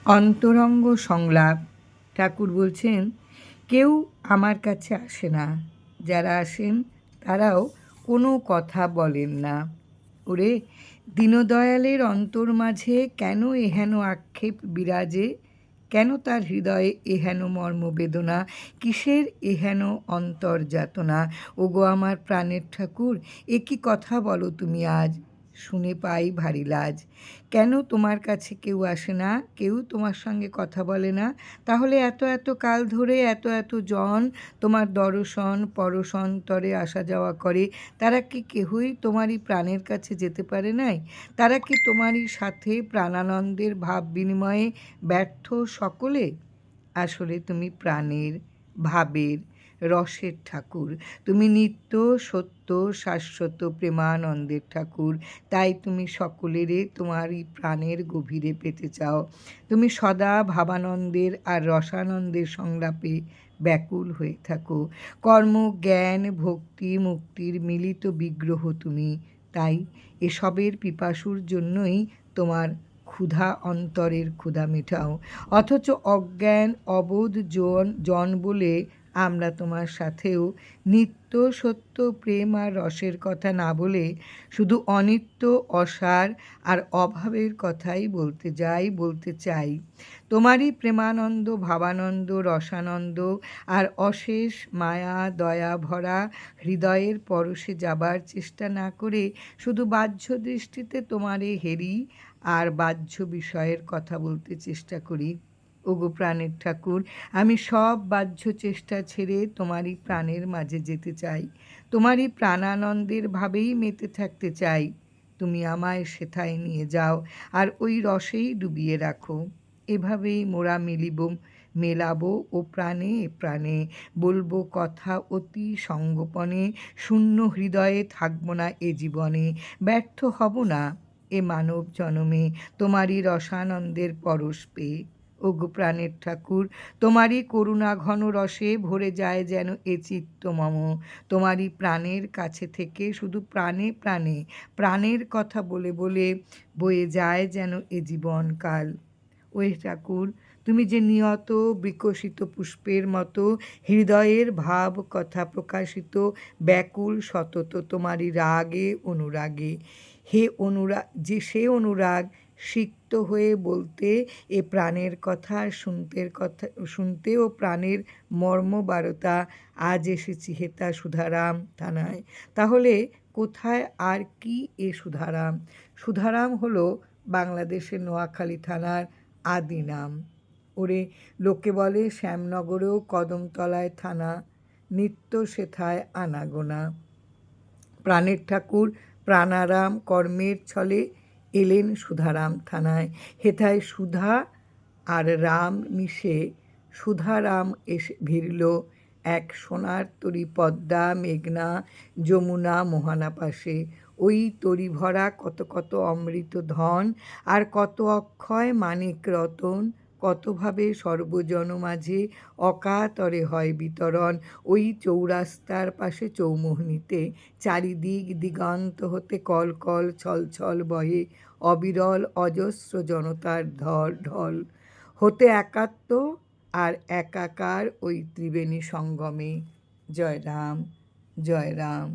অন্তরঙ্গ সংলাপ। ঠাকুর বলছেন, কেউ আমার কাছে আসে না, যারা আসেন তারাও কোনো কথা বলেন না। ওরে, দীনদয়ালের অন্তর মাঝে কেন এহেন আক্ষেপ বিরাজে? কেন তার হৃদয়ে এহেন মর্মবেদনা? কিসের এহেন অন্তর্যাতনা? ওগো আমার প্রাণের ঠাকুর, এ কি কথা বলো তুমি আজ? শুনে পাই ভারী লাজ। কেন তোমার কাছে কেউ আসে না, কেউ তোমার সঙ্গে কথা বলে না? তাহলে এত এত কাল ধরে এত এত জন তোমার দর্শন পরশন্তরে আসা যাওয়া করে, তারা কি কেহই তোমারই প্রাণের কাছে যেতে পারে নাই? তারা কি তোমারই সাথে প্রাণানন্দের ভাব বিনিময়ে ব্যর্থ সকলে? আসলে তুমি প্রাণের, ভাবের, রসের ঠাকুর। তুমি নিত্য সত্য শাশ্বত প্রেমানন্দের ঠাকুর। তাই তুমি সকলেরে তোমারই প্রাণের গভীরে পেতে চাও। তুমি সদা ভাবানন্দের আর রসানন্দের সংলাপে ব্যাকুল হয়ে থাকো। কর্ম, জ্ঞান, ভক্তি, মুক্তির মিলিত বিগ্রহ তুমি। তাই এসবের পিপাসুর জন্যই তোমার ক্ষুধা, অন্তরের ক্ষুধা মেটাও। অথচ অজ্ঞান অবোধ জন বলে আমরা তোমার সাথেও নিত্য সত্য প্রেম আর রসের কথা না বলে শুধু অনিত্য, অসার আর অভাবের কথাই বলতে চাই। তোমারই প্রেমানন্দ, ভাবানন্দ, রসানন্দ আর অশেষ মায়া দয়া ভরা হৃদয়ের পরশে যাবার চেষ্টা না করে শুধু বাহ্য দৃষ্টিতে তোমারে হেরি আর বাহ্য বিষয়ের কথা বলতে চেষ্টা করি। ওগো প্রাণের ঠাকুর, আমি সব বাহ্য চেষ্টা ছেড়ে তোমারই প্রাণের মাঝে যেতে চাই। তোমারই প্রাণানন্দের ভাবেই মেতে থাকতে চাই। তুমি আমায় সেথায় নিয়ে যাও আর ওই রসেই ডুবিয়ে রাখো। এভাবেই মোরা মেলাবো ও প্রাণে প্রাণে বলবো কথা অতি সঙ্গোপনে। শূন্য হৃদয়ে থাকবো না এ জীবনে, ব্যর্থ হব না এ মানব জনমে তোমারই রসানন্দের পরশ পেয়ে। ওগো প্রাণের ঠাকুর, তোমারই করুণা ঘন রসে ভরে যায় যেন এ চিত্ত মম। তোমারই প্রাণের কাছে থেকে শুধু প্রাণে প্রাণে প্রাণের কথা বলে বলে বয়ে যায় যেন এ জীবনকাল। ওই ঠাকুর, তুমি যে নিয়ত বিকশিত পুষ্পের মতো হৃদয়ের ভাব কথা প্রকাশিত, ব্যাকুল সতত তোমারই রাগে অনুরাগে। সে অনুরাগ সিক্ত হয়ে বলতে এ প্রাণের কথা শুনতে ও প্রাণের মর্মবারতা আজ এসেছি হেতা সুধারাম থানায়। তাহলে কোথায় আর কি এ সুধারাম? সুধারাম হলো বাংলাদেশের নোয়াখালী থানার আদি নাম। ওরে, লোকে বলে শ্যামনগরেও কদমতলায় থানা, নিত্য সেথায় আনাগোনা। প্রাণের ঠাকুর প্রাণারাম কর্মের ছলে এলেন সুধারাম থানায়। হেথায় সুধা আর রাম মিশে সুধারাম এসে ভিড়ল এক সোনার তরী পদ্মা, মেঘনা, যমুনা, মোহনা পাশে। ওই তরী ভরা কত কত অমৃত ধন আর কত অক্ষয় মানিক রতন, কতভাবে সর্বজন মাঝে অকাতরে হয় বিতরণ। ওই চৌরাস্তার পাশে চৌমুহনীতে চারিদিক দিগন্ত হতে কল কল ছল ছল বহে অবিরল অজস্র জনতার ঢল হতে একাত্ম আর একাকার ওই ত্রিবেণী সঙ্গমে। জয় রাম, জয় রাম।